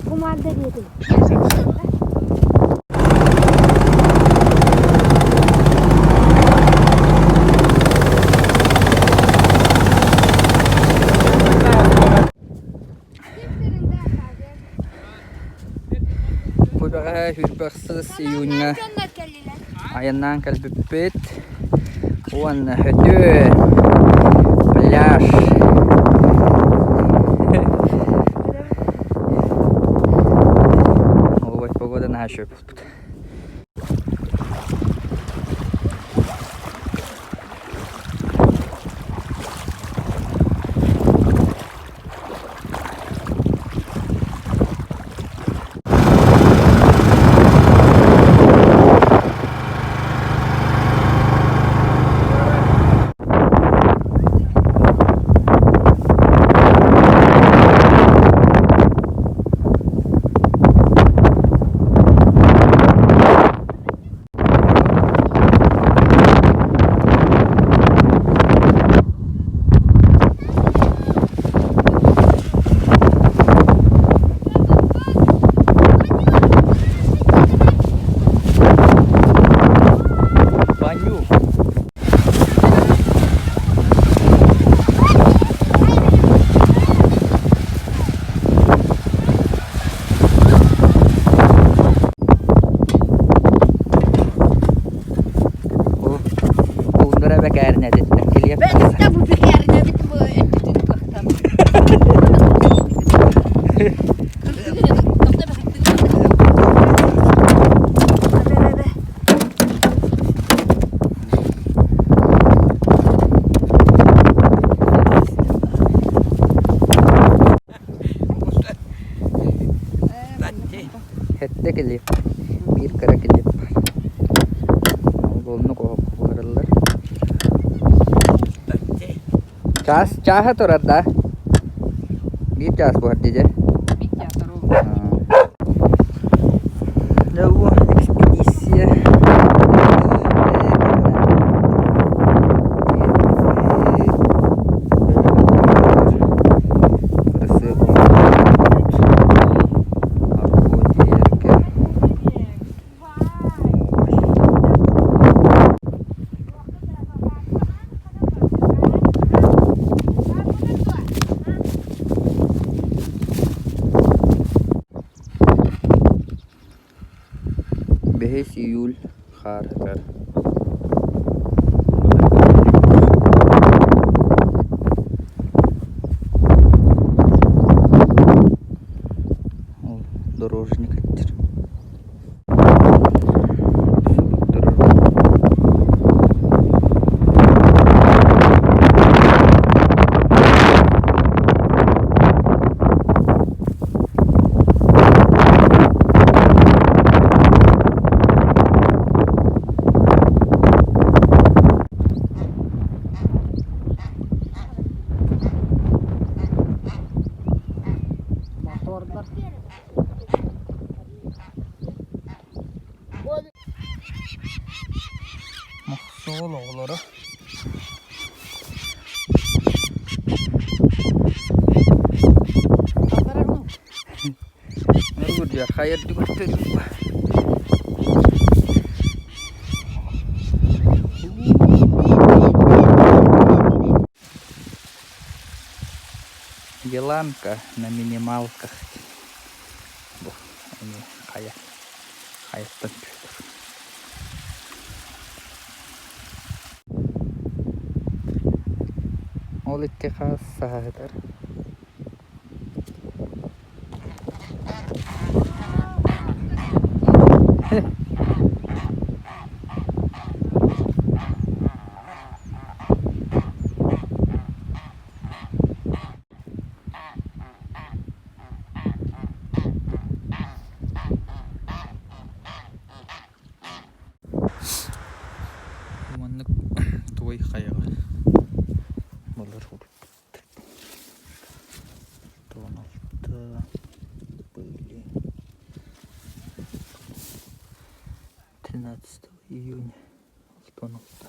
Kumanda dito. Kudağa hürbaqsız iyunga ayandan kalbipit uan hötü pляж ой погода наша тут. Hette kelip, bir kara kelip. Golunu kohop kuharlar. Ças, çaha torada. Bir ças bu hadice. Bir ças torada. Jauh ekspedisi. Behis yul khar kar. Дорожник attır. Mahsul oğulları. Ne gurca? Hayır diyor. Еlanka на минималках. Bu ini kayak tentu. Olitke khassa hadar. Manlık toy kayağı. Bunlar oldu. Donaldı. Были. 13 июня. Donaldı.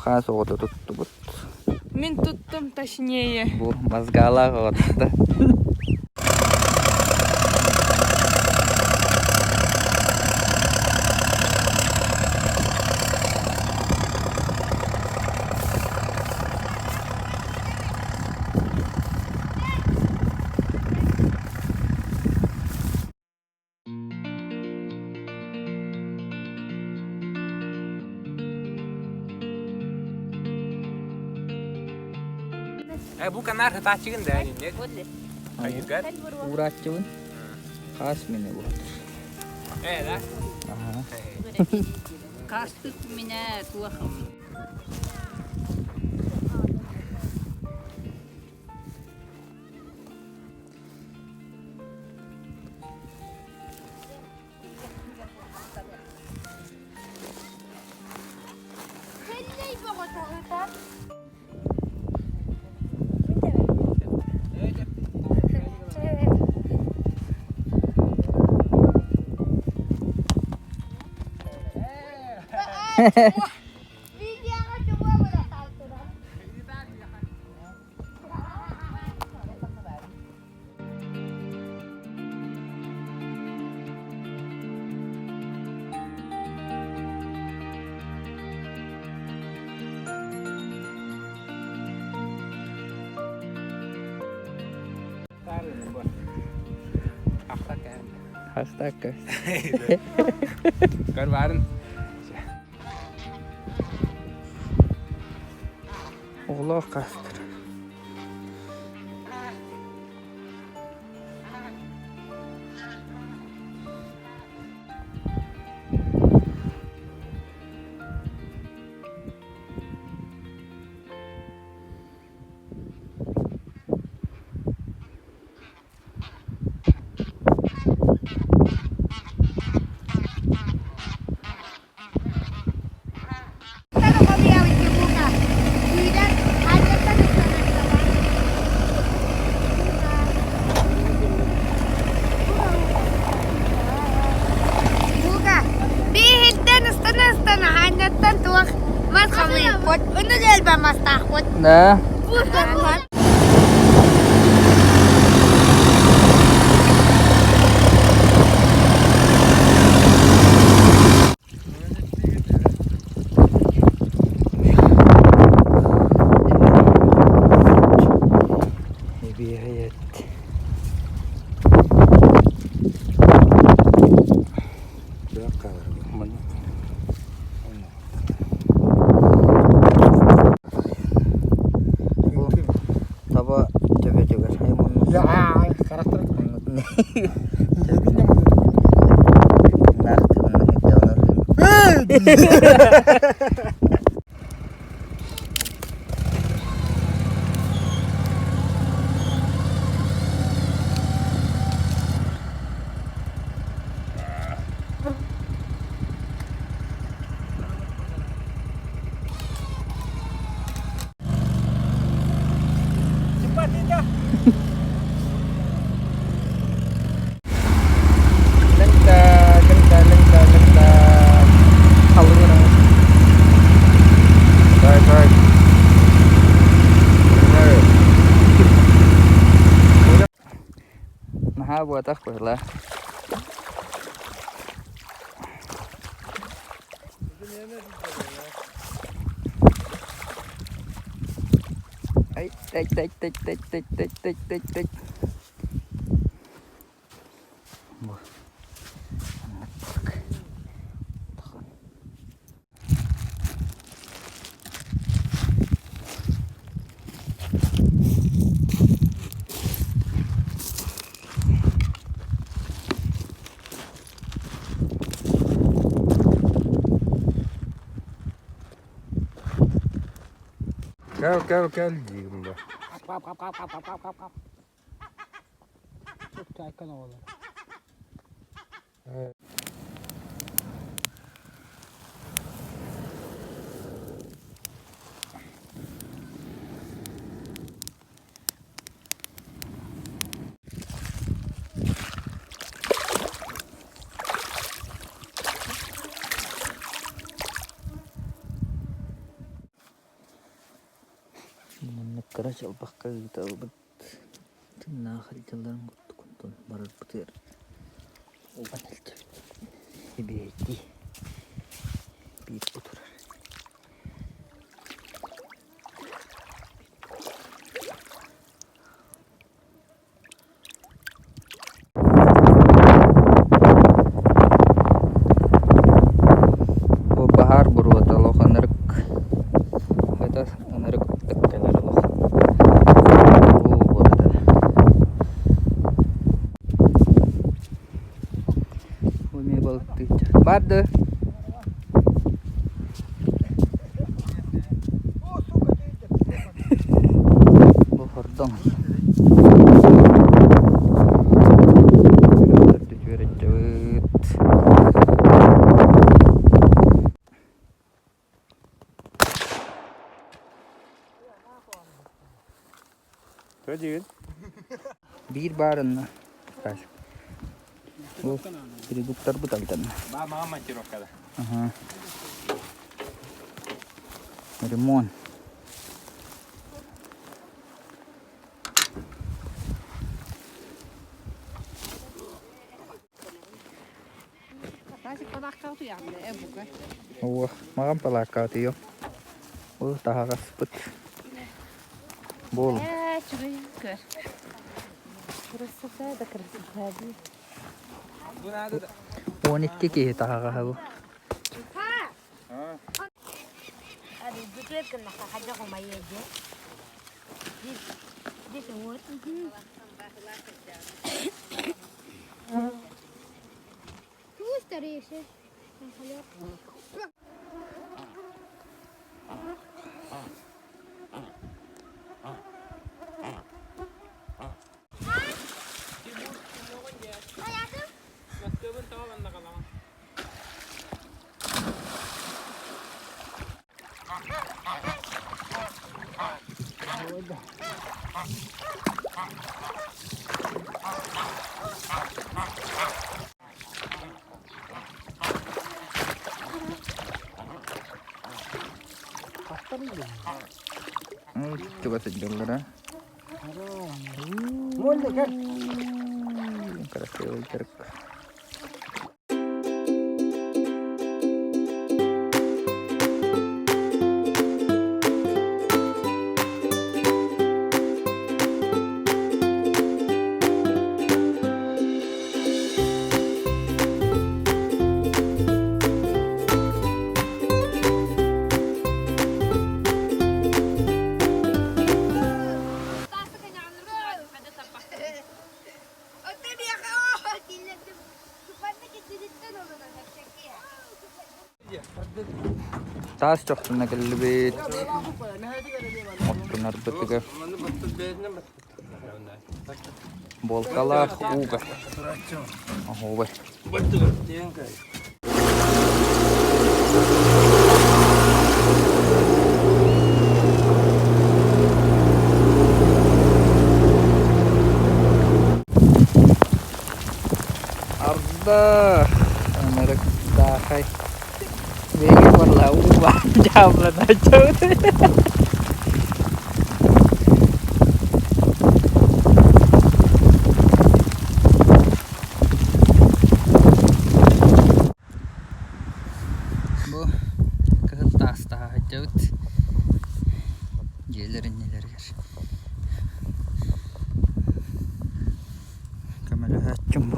Kas oğda tuttu bu. Мен туттум точнее. Bu mazgala oğda. Bu kanar hata çıkın da yani ne? Hayır gel. Uğraşçıvın. Kas mene bu. La. Aha. Kastık mine tuğakım. Hasta kas. Kan waren. Oğla kastır. Da. Bir hayat. Bu taba coba saya mau Ya, karakter cepat aja. Lengka. Kalın orang. Baik. Nah, buat aku lah. Ay, tek. Bu. Bak. Gel diyeyim ben. Kap. Çok taykan oğlum. Kara çalpak kayıt alıp tınnağı haritaların kutukundun barar bıtır. Oban elçi. Hibeti. Bir oturar. Bu bahar buruat alo kanarık. Kita kanarık tekkeler alo. Bu burada. Bu ne balık değil. Bardı. Bu hordon. Kötü. Bir barın. Kaç. Bu bir doktor bu tabitan. Ba mama tirokada. Aha. Ремонт. Taisi palakkautui jälleen evuke. Makan palakkaati jo. Tahakas put. Bol. Чурикер. Красота, да красота. Onitki ki tahakas bu. Ada juga kena kakak rumah ya je. Di semua. Terus dari sih. Coba sejauh mana? Mulai kan? Keras keras. Taas çoktun nakal bit. Ottu narbetika. Bolkala uga. Ahobe. Arda. Anak dahay. Bagi warla ubah jam lah najo. Bu kehentas tah jauh. Jelerin ger. Kamera cumbu.